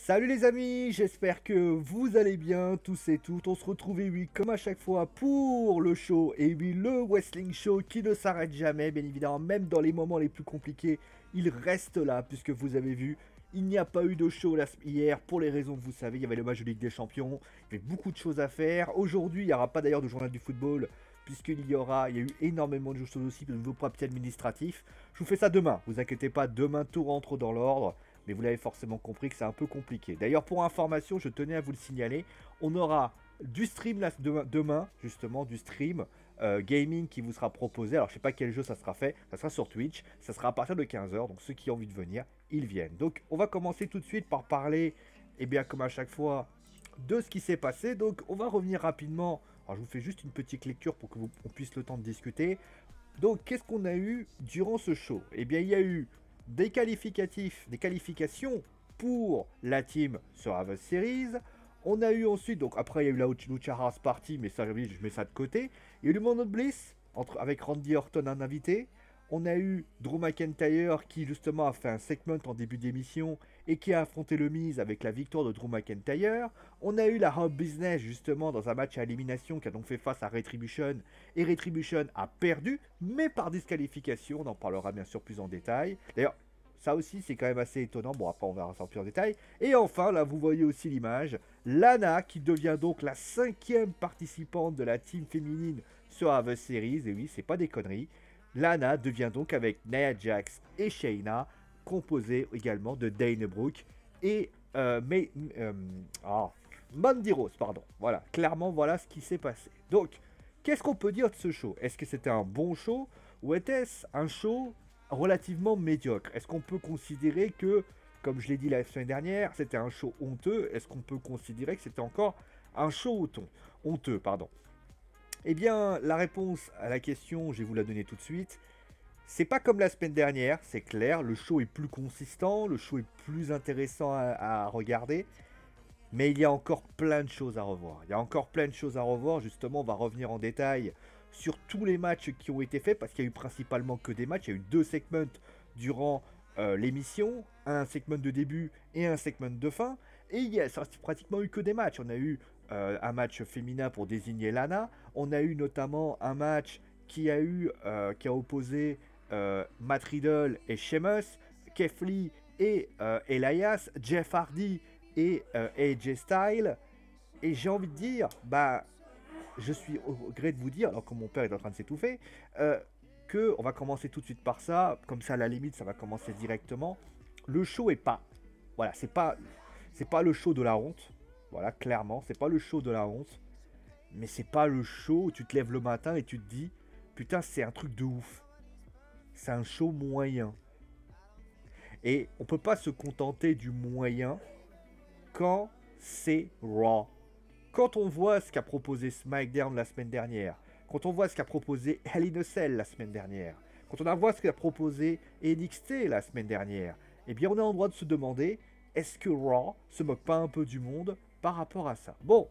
Salut les amis, j'espère que vous allez bien tous et toutes. On se retrouve, et oui, comme à chaque fois pour le show, et oui, le Wrestling Show qui ne s'arrête jamais, bien évidemment, même dans les moments les plus compliqués, il reste là, puisque vous avez vu, il n'y a pas eu de show hier, pour les raisons que vous savez, il y avait le match de Ligue des Champions, il y avait beaucoup de choses à faire. Aujourd'hui, il n'y aura pas d'ailleurs de journal du football, puisqu'il y a eu énormément de choses aussi, de nouveaux papiers administratifs. Je vous fais ça demain, vous inquiétez pas, demain tout rentre dans l'ordre. Mais vous l'avez forcément compris que c'est un peu compliqué. D'ailleurs, pour information, je tenais à vous le signaler, on aura du stream demain, justement, du stream gaming qui vous sera proposé. Alors, je sais pas quel jeu ça sera fait, ça sera sur Twitch, ça sera à partir de 15 h, donc ceux qui ont envie de venir, ils viennent. Donc, on va commencer tout de suite par parler, eh bien, comme à chaque fois, de ce qui s'est passé. Donc, on va revenir rapidement. Alors, je vous fais juste une petite lecture pour qu'on puisse le temps de discuter. Donc, qu'est-ce qu'on a eu durant ce show? Eh bien, il y a eu des qualifications pour la team Survivor Series. On a eu ensuite, donc après il y a eu la Lucha House Party, mais ça je mets ça de côté. Il y a eu le Moment of Bliss, avec Randy Orton un invité. On a eu Drew McIntyre qui justement a fait un segment en début d'émission et qui a affronté le Miz avec la victoire de Drew McIntyre. On a eu la Hub Business justement dans un match à élimination qui a donc fait face à Retribution. Et Retribution a perdu, mais par disqualification. On en parlera bien sûr plus en détail. D'ailleurs, ça aussi c'est quand même assez étonnant. Bon, après on verra ça plus en détail. Et enfin, là vous voyez aussi l'image. Lana qui devient donc la 5e participante de la team féminine sur Survivor Series. Et oui, c'est pas des conneries. Lana devient donc avec Nia Jax et Shayna, composée également de Dana Brooke et Mandy Rose, pardon. Voilà, clairement voilà ce qui s'est passé. Donc, qu'est-ce qu'on peut dire de ce show? Est-ce que c'était un bon show ou était-ce un show relativement médiocre? Est-ce qu'on peut considérer que, comme je l'ai dit la semaine dernière, c'était un show honteux? Est-ce qu'on peut considérer que c'était encore un show honteux, pardon? Eh bien, la réponse à la question, je vais vous la donner tout de suite. C'est pas comme la semaine dernière, c'est clair. Le show est plus consistant, le show est plus intéressant à regarder. Mais il y a encore plein de choses à revoir. Il y a encore plein de choses à revoir. Justement, on va revenir en détail sur tous les matchs qui ont été faits, parce qu'il y a eu principalement que des matchs. Il y a eu 2 segments durant l'émission, un segment de début et un segment de fin. Et il y a pratiquement eu que des matchs. On a eu un match féminin pour désigner Lana. On a eu notamment un match qui a opposé Matt Riddle et Sheamus, Keith Lee et Elias, Jeff Hardy et AJ Styles. Et j'ai envie de dire, bah, je suis au gré de vous dire, alors que mon père est en train de s'étouffer, que on va commencer tout de suite par ça, comme ça à la limite ça va commencer directement. Le show est pas, voilà, c'est pas le show de la honte, voilà, clairement, c'est pas le show de la honte, mais c'est pas le show où tu te lèves le matin et tu te dis, putain, c'est un truc de ouf. C'est un show moyen. Et on peut pas se contenter du moyen quand c'est Raw. Quand on voit ce qu'a proposé SmackDown la semaine dernière, quand on voit ce qu'a proposé Hell in a Cell la semaine dernière, quand on voit ce qu'a proposé NXT la semaine dernière, eh bien on est en droit de se demander, est-ce que Raw se moque pas un peu du monde par rapport à ça? Bon,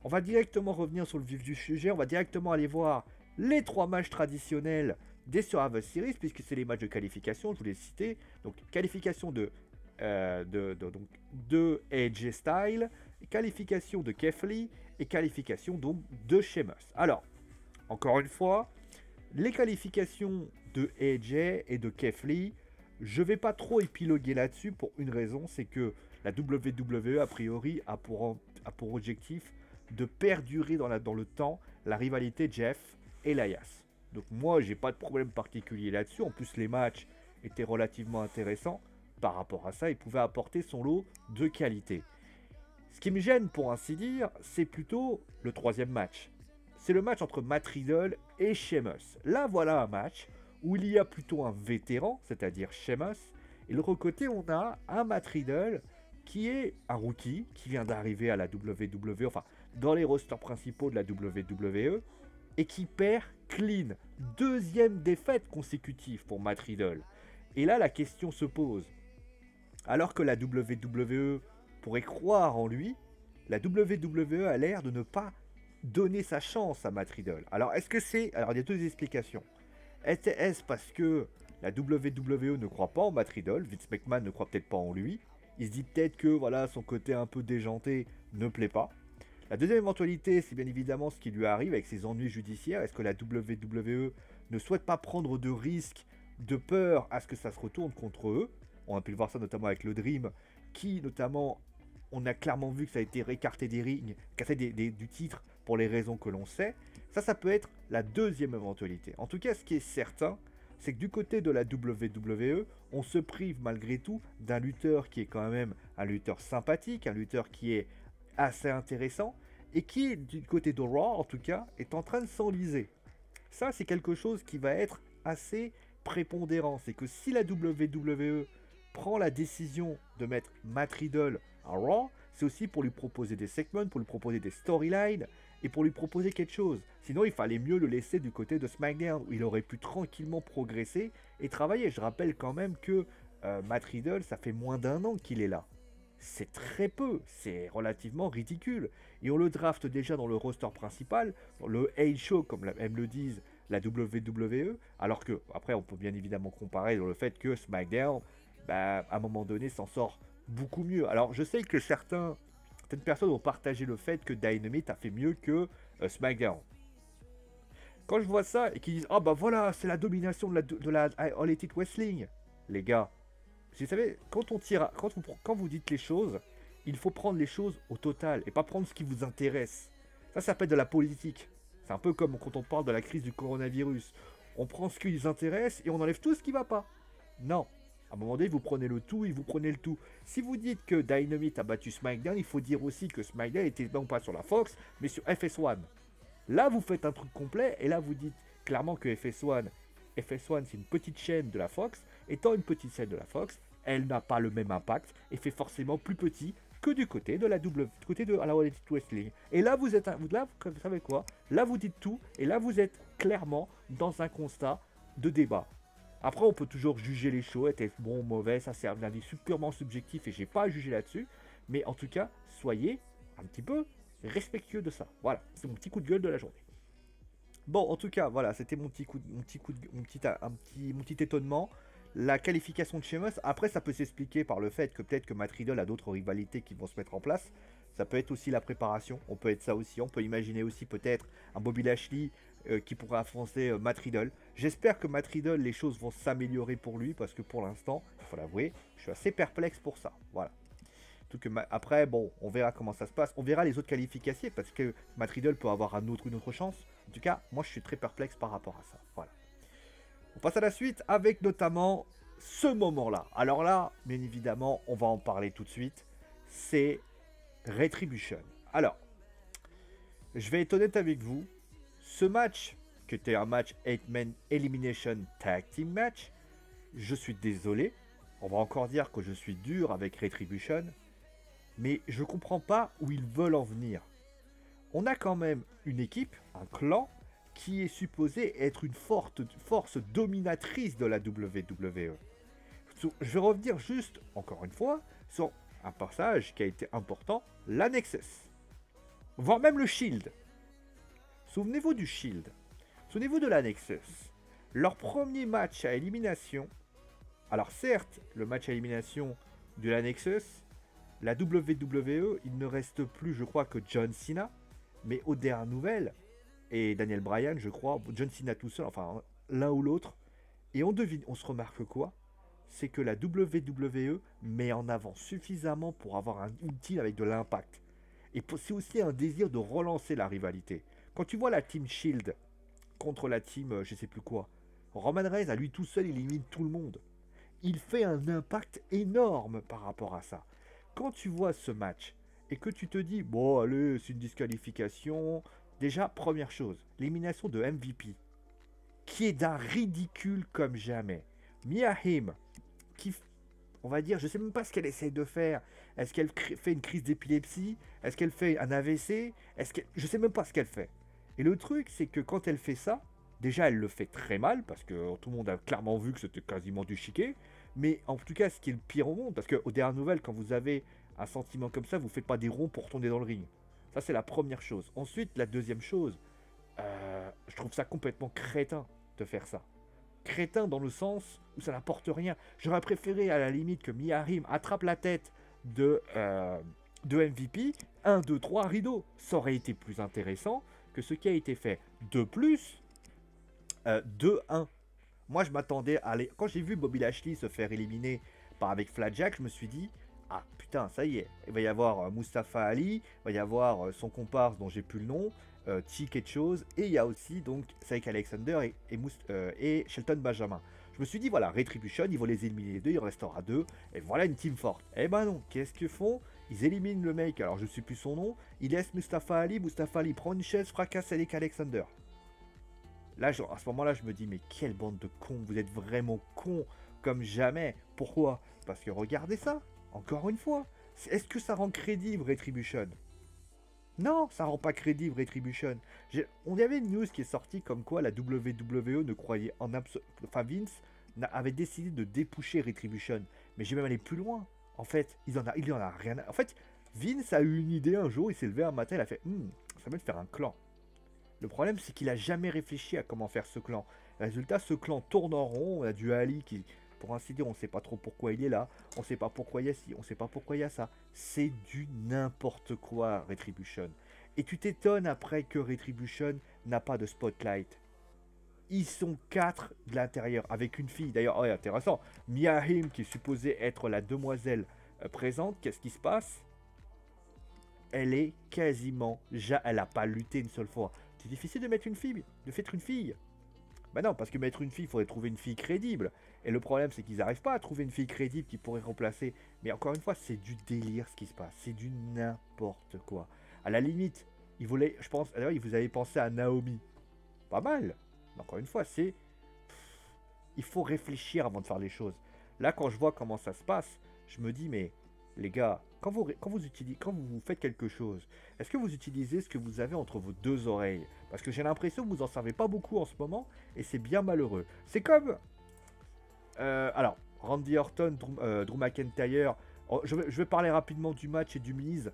on va directement revenir sur le vif du sujet, on va directement aller voir les 3 matchs traditionnels des Survivor Series, puisque c'est les matchs de qualification, je vous l'ai cité. Donc qualification de AJ Styles, qualification de Keith Lee et qualification donc de Sheamus. Alors, encore une fois, les qualifications de AJ et de Keith Lee, je vais pas trop épiloguer là-dessus pour une raison, c'est que la WWE a priori a pour objectif de perdurer dans le temps la rivalité Jeff et Elias. Donc moi j'ai pas de problème particulier là-dessus, en plus les matchs étaient relativement intéressants. Par rapport à ça, il pouvait apporter son lot de qualité. Ce qui me gêne, pour ainsi dire, c'est plutôt le 3e match. C'est le match entre Matt Riddle et Sheamus. Là, voilà un match où il y a plutôt un vétéran, c'est-à-dire Sheamus, et de l'autre côté, on a un Matt Riddle qui est un rookie, qui vient d'arriver à la WWE, enfin, dans les rosters principaux de la WWE, et qui perd clean. 2e défaite consécutive pour Matt Riddle. Et là, la question se pose. Alors que la WWE pourrait croire en lui, la WWE a l'air de ne pas donner sa chance à Matt Riddle. Alors, est-ce que c'est... Alors, il y a 2 explications. Est-ce parce que la WWE ne croit pas en Matt Riddle, Vince McMahon ne croit peut-être pas en lui, Il se dit peut-être que voilà, son côté un peu déjanté ne plaît pas. La deuxième éventualité, c'est bien évidemment ce qui lui arrive avec ses ennuis judiciaires. Est-ce que la WWE ne souhaite pas prendre de risques, de peur à ce que ça se retourne contre eux? On a pu le voir ça notamment avec le Dream, qui notamment, on a clairement vu que ça a été récarté des rings, cassé du titre pour les raisons que l'on sait. Ça peut être la deuxième éventualité. En tout cas, ce qui est certain, c'est que du côté de la WWE, on se prive malgré tout d'un lutteur qui est quand même un lutteur sympathique, un lutteur qui est assez intéressant, et qui, du côté de Raw en tout cas, est en train de s'enliser. Ça, c'est quelque chose qui va être assez prépondérant. C'est que si la WWE prend la décision de mettre Matt Riddle à Raw, c'est aussi pour lui proposer des segments, pour lui proposer des storylines, et pour lui proposer quelque chose. Sinon, il fallait mieux le laisser du côté de SmackDown, où il aurait pu tranquillement progresser et travailler. Je rappelle quand même que Matt Riddle, ça fait moins d'un an qu'il est là. C'est très peu, c'est relativement ridicule. Et on le draft déjà dans le roster principal, dans le A-Show, comme aiment le disent la WWE, alors que, après, on peut bien évidemment comparer dans le fait que SmackDown, à un moment donné, s'en sort beaucoup mieux. Alors, je sais que certaines personnes ont partagé le fait que Dynamite a fait mieux que SmackDown. Quand je vois ça et qu'ils disent « Ah bah voilà, c'est la domination de la All Elite Wrestling », les gars, vous savez, quand vous dites les choses, il faut prendre les choses au total et pas prendre ce qui vous intéresse. Ça s'appelle de la politique. C'est un peu comme quand on parle de la crise du coronavirus. On prend ce qui les intéresse et on enlève tout ce qui ne va pas. Non. À un moment donné, vous prenez le tout et vous prenez le tout. Si vous dites que Dynamite a battu SmackDown, il faut dire aussi que SmackDown était non pas sur la Fox, mais sur FS1. Là, vous faites un truc complet et là, vous dites clairement que FS1, c'est une petite chaîne de la Fox. Étant une petite chaîne de la Fox, elle n'a pas le même impact et fait forcément plus petit que du côté de la All Elite Wrestling. Et là, vous savez quoi? Là, vous dites tout et là, vous êtes clairement dans un constat de débat. Après, on peut toujours juger les choses, être bon ou mauvais, ça c'est un avis purement subjectif et j'ai pas à juger là-dessus. Mais en tout cas, soyez un petit peu respectueux de ça. Voilà, c'est mon petit coup de gueule de la journée. Bon, en tout cas, voilà, c'était mon petit étonnement. La qualification de Sheamus, après, ça peut s'expliquer par le fait que peut-être que Matt Riddle a d'autres rivalités qui vont se mettre en place. Ça peut être aussi la préparation, on peut être ça aussi. On peut imaginer aussi peut-être un Bobby Lashley qui pourrait affronter Matt Riddle. J'espère que Matt Riddle, les choses vont s'améliorer pour lui parce que pour l'instant, il faut l'avouer, je suis assez perplexe pour ça. Voilà. Tout que après, bon, on verra comment ça se passe. On verra les autres qualifications parce que Matt Riddle peut avoir une autre chance. En tout cas, moi, je suis très perplexe par rapport à ça. Voilà. On passe à la suite avec notamment ce moment-là. Alors là, bien évidemment, on va en parler tout de suite. C'est Retribution. Alors, je vais être honnête avec vous. Ce match, qui était un match 8-man Elimination Tag Team Match, je suis désolé. On va encore dire que je suis dur avec Retribution. Mais je comprends pas où ils veulent en venir. On a quand même une équipe, un clan, qui est supposé être une force dominatrice de la WWE. Je vais revenir juste, encore une fois, sur un passage qui a été important, la Nexus. Voire même le Shield. Souvenez-vous du Shield. Souvenez-vous de la Nexus. Leur premier match à élimination. Alors certes, le match à élimination de la Nexus, la WWE, il ne reste plus, je crois, que John Cena. Mais aux dernières nouvelles, et Daniel Bryan, je crois, John Cena tout seul, enfin l'un ou l'autre. Et on se remarque quoi? C'est que la WWE met en avant suffisamment pour avoir un outil avec de l'impact. Et c'est aussi un désir de relancer la rivalité. Quand tu vois la team Shield contre la team, je sais plus quoi, Roman Reigns, à lui tout seul, il élimine tout le monde. Il fait un impact énorme par rapport à ça. Quand tu vois ce match et que tu te dis, bon allez, c'est une disqualification. Déjà, première chose, l'élimination de MVP, qui est d'un ridicule comme jamais. Mia Haim, qui, on va dire, je sais même pas ce qu'elle essaie de faire. Est-ce qu'elle fait une crise d'épilepsie? Est-ce qu'elle fait un AVC? Je sais même pas ce qu'elle fait. Et le truc, c'est que quand elle fait ça, déjà, elle le fait très mal, parce que tout le monde a clairement vu que c'était quasiment du chiquet. Mais en tout cas, ce qui est le pire au monde, parce qu'aux dernières nouvelles, quand vous avez un sentiment comme ça, vous ne faites pas des ronds pour tourner dans le ring. Ça, c'est la première chose. Ensuite, la deuxième chose, je trouve ça complètement crétin de faire ça. Crétin dans le sens où ça n'apporte rien. J'aurais préféré à la limite que Mia Haim attrape la tête de MVP. 1, 2, 3 rideaux. Ça aurait été plus intéressant que ce qui a été fait. De plus, 2-1. Moi, je m'attendais à aller. Quand j'ai vu Bobby Lashley se faire éliminer avec Flatjack, je me suis dit, ah putain, ça y est, il va y avoir Mustafa Ali, il va y avoir son comparse dont j'ai plus le nom, T quelque chose, et il y a aussi donc Cedric Alexander et Shelton Benjamin. Je me suis dit, voilà, Retribution, ils vont les éliminer les deux, il en restera deux, et voilà une team forte. Eh ben non, qu'est-ce qu'ils font? Ils éliminent le mec, alors je ne sais plus son nom, ils laissent Mustafa Ali prend une chaise, fracasse Cedric Alexander. Là, à ce moment-là, je me dis, mais quelle bande de cons, vous êtes vraiment cons comme jamais. Pourquoi? Parce que regardez ça, encore une fois, est-ce que ça rend crédible Retribution? Non, ça rend pas crédible Retribution. On y avait une news qui est sortie comme quoi la WWE ne croyait en absolu... Enfin, Vince avait décidé de dépoucher Retribution. Mais j'ai même allé plus loin. En fait, il en a rien à... En fait, Vince a eu une idée un jour, il s'est levé un matin, il a fait ça va de faire un clan. Le problème, c'est qu'il a jamais réfléchi à comment faire ce clan. Résultat, ce clan tourne en rond. On a du Ali qui, pour ainsi dire, on ne sait pas trop pourquoi il est là. On ne sait pas pourquoi il y a ci, on ne sait pas pourquoi il y a ça. C'est du n'importe quoi, Retribution. Et tu t'étonnes après que Retribution n'a pas de spotlight. Ils sont 4 de l'intérieur, avec une fille. D'ailleurs, ouais, intéressant. Mia Haim, qui est supposée être la demoiselle présente, qu'est-ce qui se passe? Elle est quasiment... Elle n'a pas lutté une seule fois. C'est difficile de mettre une fille, de faire une fille. Ben non, parce que mettre une fille, il faudrait trouver une fille crédible. Et le problème, c'est qu'ils n'arrivent pas à trouver une fille crédible qui pourrait remplacer. Mais encore une fois, c'est du délire ce qui se passe. C'est du n'importe quoi. À la limite, ils voulaient, je pense, d'ailleurs, ils vous avaient pensé à Naomi. Pas mal. Mais encore une fois, c'est... Il faut réfléchir avant de faire les choses. Là, quand je vois comment ça se passe, je me dis, mais les gars, quand vous faites quelque chose, est-ce que vous utilisez ce que vous avez entre vos deux oreilles? Parce que j'ai l'impression que vous en savez pas beaucoup en ce moment, et c'est bien malheureux. C'est comme... alors, Randy Orton, Drew McIntyre... je vais parler rapidement du match et du mise.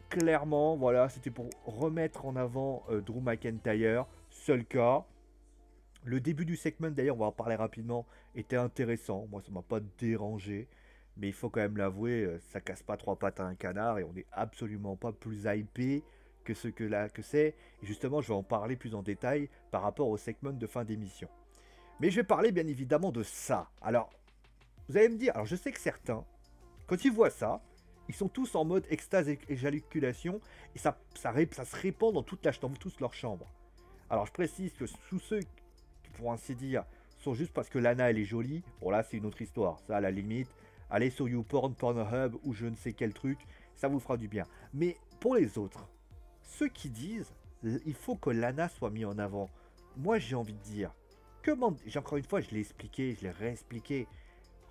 Clairement, voilà, c'était pour remettre en avant Drew McIntyre. Seul cas. Le début du segment, d'ailleurs, on va en parler rapidement, était intéressant. Moi, ça m'a pas dérangé. Mais il faut quand même l'avouer, ça casse pas trois pattes à un canard et on n'est absolument pas plus hypé que ce que c'est. Et justement, je vais en parler plus en détail par rapport au segment de fin d'émission. Mais je vais parler bien évidemment de ça. Alors, vous allez me dire, alors je sais que certains, quand ils voient ça, ils sont tous en mode extase et éjaculation et ça se répand dans toute dans toute leur chambre. Alors, je précise que tous ceux qui, pour ainsi dire, sont juste parce que Lana elle est jolie, bon là c'est une autre histoire, ça à la limite. Allez sur YouPorn, Pornhub ou je ne sais quel truc, ça vous fera du bien. Mais pour les autres, ceux qui disent il faut que Lana soit mis en avant, moi j'ai envie de dire, encore une fois, je l'ai expliqué, je l'ai réexpliqué.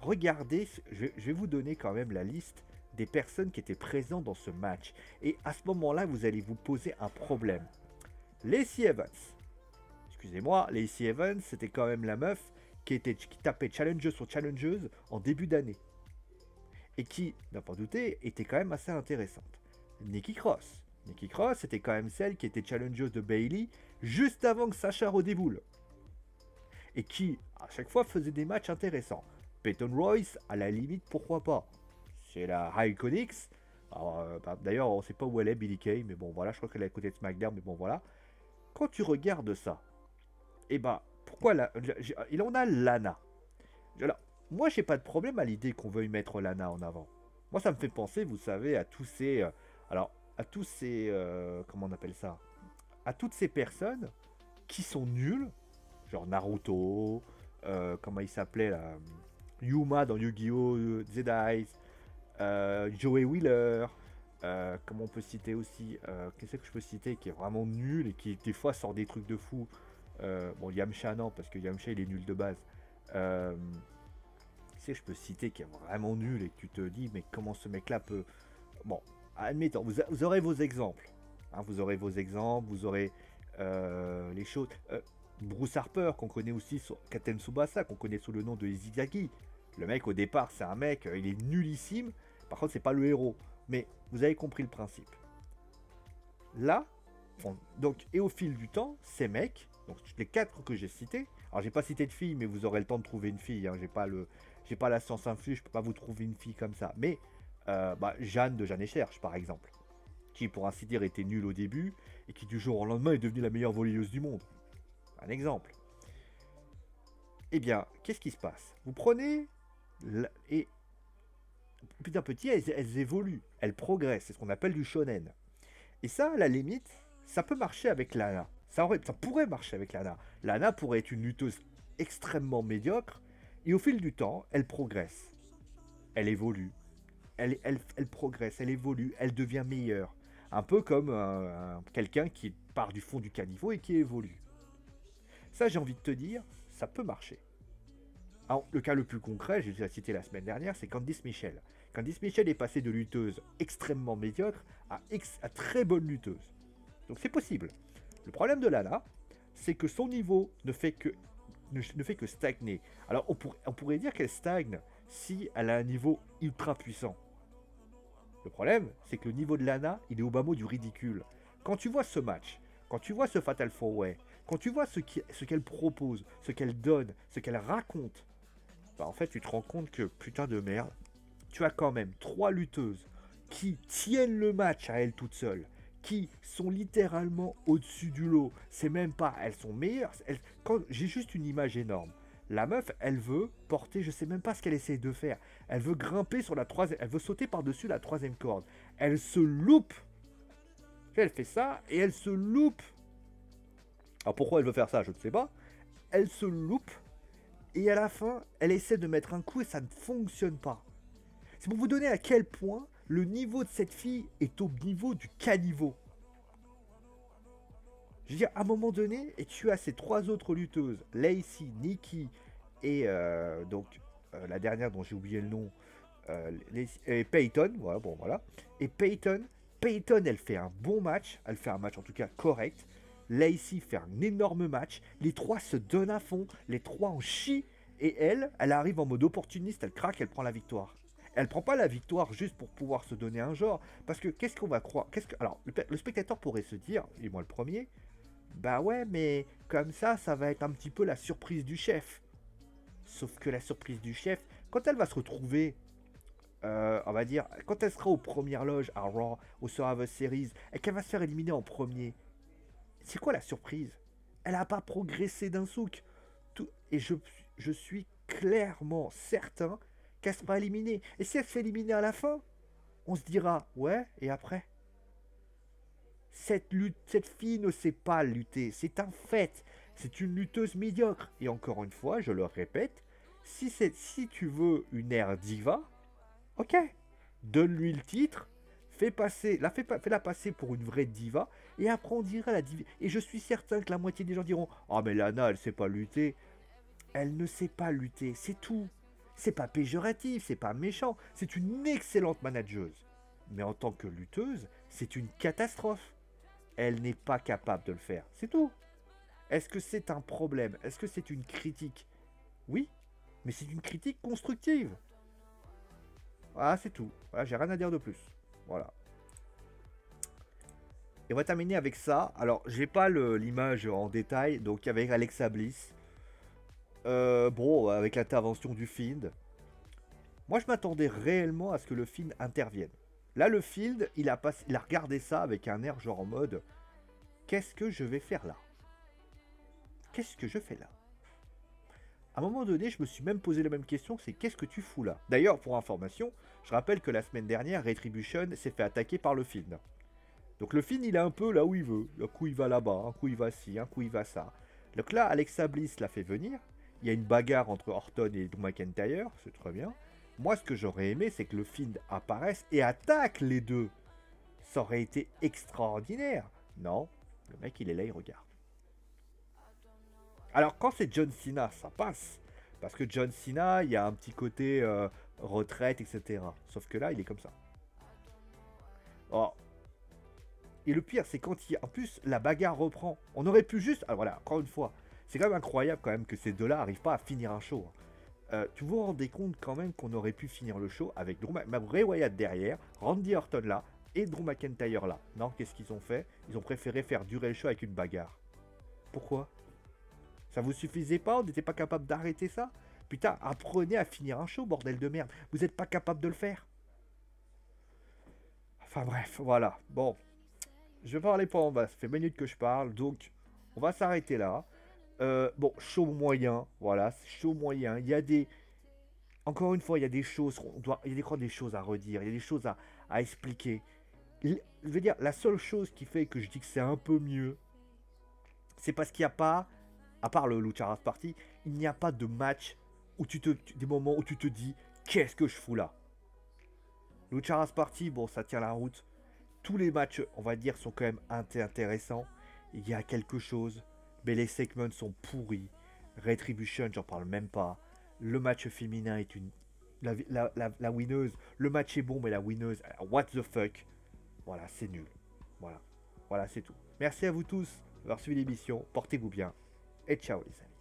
Regardez, je vais vous donner quand même la liste des personnes qui étaient présentes dans ce match. Et à ce moment-là, vous allez vous poser un problème. Lacey Evans. Excusez-moi, Lacey Evans, c'était quand même la meuf qui tapait challenger sur challengeuse en début d'année. Et qui, n'a pas douté, était quand même assez intéressante. Nikki Cross. Nikki Cross, c'était quand même celle qui était challengeuse de Bayley juste avant que Sacha redéboule. Et qui, à chaque fois, faisait des matchs intéressants. Peyton Royce, à la limite, pourquoi pas. C'est la Iconics. D'ailleurs, on ne sait pas où elle est, Billie Kay, mais bon, voilà, je crois qu'elle est à côté de SmackDown, mais bon, voilà. Quand tu regardes ça, et pourquoi il en a Lana. Alors, moi, j'ai pas de problème à l'idée qu'on veuille mettre Lana en avant. Moi, ça me fait penser, vous savez, à tous ces... comment on appelle ça? À toutes ces personnes qui sont nulles, genre Naruto, comment il s'appelait là, Yuma dans Yu-Gi-Oh! Z-Eyes, Joey Wheeler, comment on peut citer aussi, qu'est-ce que je peux citer qui est vraiment nul et qui des fois sort des trucs de fou. Bon, Yamcha non, parce que Yamcha il est nul de base. Je peux citer qui est vraiment nul et que tu te dis, mais comment ce mec-là peut... Bon, admettons, vous aurez vos exemples. Hein, vous aurez vos exemples, vous aurez les choses. Bruce Harper, qu'on connaît aussi sur Katen Tsubasa, qu'on connaît sous le nom de Izigaki. Le mec, au départ, c'est un mec, il est nullissime. Par contre, c'est pas le héros. Mais vous avez compris le principe. Là, donc, et au fil du temps, ces mecs, donc les 4 que j'ai cités, alors j'ai pas cité de filles, mais vous aurez le temps de trouver une fille, hein, j'ai pas J'ai pas la science infuse, je peux pas vous trouver une fille comme ça. Mais Jeanne de Jeanne et Cherche, par exemple, qui pour ainsi dire était nulle au début et qui du jour au lendemain est devenue la meilleure volleyeuse du monde. Un exemple. Eh bien, qu'est-ce qui se passe? Vous prenez et petit à petit, elles évoluent, elles progressent. C'est ce qu'on appelle du shonen. Et ça, à la limite, ça peut marcher avec Lana. Ça pourrait marcher avec Lana. Lana pourrait être une lutteuse extrêmement médiocre, et au fil du temps, elle progresse. Elle évolue. Elle progresse, elle évolue, elle devient meilleure. Un peu comme quelqu'un qui part du fond du caniveau et qui évolue. Ça, j'ai envie de te dire, ça peut marcher. Alors, le cas le plus concret, j'ai déjà cité la semaine dernière, c'est Candice Michel. Candice Michel est passée de lutteuse extrêmement médiocre à très bonne lutteuse. Donc c'est possible. Le problème de Lana, c'est que son niveau ne fait que stagner. Alors on pourrait dire qu'elle stagne si elle a un niveau ultra puissant. Le problème, c'est que le niveau de Lana, il est au bas mot du ridicule. Quand tu vois ce match, quand tu vois ce Fatal 4-Way, quand tu vois ce qu'elle propose, ce qu'elle donne, ce qu'elle raconte, en fait, tu te rends compte que, putain de merde, tu as quand même 3 lutteuses qui tiennent le match à elles toutes seules, qui sont littéralement au-dessus du lot. C'est même pas, elles sont meilleures. J'ai juste une image énorme. La meuf, elle veut porter, je sais même pas ce qu'elle essaie de faire. Elle veut grimper sur la troisième, elle veut sauter par-dessus la troisième corde. Elle se loupe. Elle fait ça et elle se loupe. Alors pourquoi elle veut faire ça, je ne sais pas. Elle se loupe. Et à la fin, elle essaie de mettre un coup et ça ne fonctionne pas. C'est pour vous donner à quel point le niveau de cette fille est au niveau du caniveau. Je veux dire, à un moment donné, et tu as ces 3 autres lutteuses, Lacey, Nikki et la dernière dont j'ai oublié le nom, et Peyton, voilà, bon voilà. Et Peyton, elle fait un bon match, elle fait un match en tout cas correct. Lacey fait un énorme match, les 3 se donnent à fond, les 3 en chient, et elle arrive en mode opportuniste, elle craque, elle prend la victoire. Elle prend pas la victoire juste pour pouvoir se donner un genre, parce que qu'est-ce qu'on va croire, alors le spectateur pourrait se dire, et moi le premier, bah ouais, mais comme ça va être un petit peu la surprise du chef. Sauf que la surprise du chef, quand elle va se retrouver, on va dire, quand elle sera aux premières loges à Raw, au Survivor Series, et qu'elle va se faire éliminer en premier, c'est quoi la surprise? Elle n'a pas progressé d'un souk. Et je suis clairement certain qu'elle sera éliminée. Et si elle se fait éliminer à la fin, on se dira, ouais, et après? Cette fille ne sait pas lutter, c'est un fait. C'est une lutteuse médiocre. Et encore une fois, je le répète, si tu veux une ère diva, ok, donne-lui le titre, fais-la passer pour une vraie diva, et après on dira la diva. Et je suis certain que la moitié des gens diront, ah mais Lana, elle sait pas lutter. Elle ne sait pas lutter, c'est tout. C'est pas péjoratif, c'est pas méchant, c'est une excellente manageuse. Mais en tant que lutteuse, c'est une catastrophe. Elle n'est pas capable de le faire, c'est tout. Est-ce que c'est un problème? Est-ce que c'est une critique? Oui, mais c'est une critique constructive. Voilà, c'est tout. Voilà, j'ai rien à dire de plus. Voilà. Et on va terminer avec ça. Alors, j'ai pas l'image en détail, donc avec Alexa Bliss. Bon, avec l'intervention du Fiend. Moi, je m'attendais réellement à ce que le Fiend intervienne. Là, le Field, il a regardé ça avec un air genre en mode « Qu'est-ce que je vais faire là? Qu'est-ce que je fais là ?» À un moment donné, je me suis même posé la même question, c'est « Qu'est-ce que tu fous là ?» D'ailleurs, pour information, je rappelle que la semaine dernière, Retribution s'est fait attaquer par le Fiend. Donc le Fiend, il est un peu là où il veut. Un coup, il va là-bas, un coup, il va ci, un coup, il va ça. Donc là, Alexa Bliss l'a fait venir. Il y a une bagarre entre Orton et Drew McIntyre, c'est très bien. Moi, ce que j'aurais aimé, c'est que le Fiend apparaisse et attaque les deux. Ça aurait été extraordinaire. Non, le mec, il est là, il regarde. Alors, quand c'est John Cena, ça passe. Parce que John Cena, il y a un petit côté retraite, etc. Sauf que là, il est comme ça. Oh. Et le pire, c'est quand en plus, la bagarre reprend. On aurait pu juste... Alors voilà, encore une fois, c'est quand même incroyable quand même que ces deux-là n'arrivent pas à finir un show. Tu vous rendez compte quand même qu'on aurait pu finir le show avec Bray Wyatt derrière, Randy Orton là, et Drew McIntyre là. Non, qu'est-ce qu'ils ont fait? Ils ont préféré faire durer le show avec une bagarre. Pourquoi? Ça vous suffisait pas? On n'était pas capable d'arrêter ça? Putain, apprenez à finir un show, bordel de merde. Vous n'êtes pas capable de le faire. Enfin bref, voilà. Bon, je vais parler pendant... Bah, ça fait 20 minutes que je parle, donc on va s'arrêter là. Bon, show moyen, voilà, c'est show moyen. Il y a des... Encore une fois, il y a des choses, il y a des choses à redire, il y a des choses à expliquer. Je veux dire, la seule chose qui fait que je dis que c'est un peu mieux, c'est parce qu'il n'y a pas, à part le Lucha House Party, il n'y a pas de match où des moments où tu te dis, qu'est-ce que je fous là? Lucha House Party, bon, ça tient la route. Tous les matchs, on va dire, sont quand même intéressants. Il y a quelque chose, mais les segments sont pourris. Retribution, j'en parle même pas. Le match féminin est une... La winneuse, le match est bon, mais la winneuse, what the fuck? Voilà, c'est nul. Voilà, voilà, c'est tout. Merci à vous tous d'avoir suivi l'émission. Portez-vous bien. Et ciao les amis.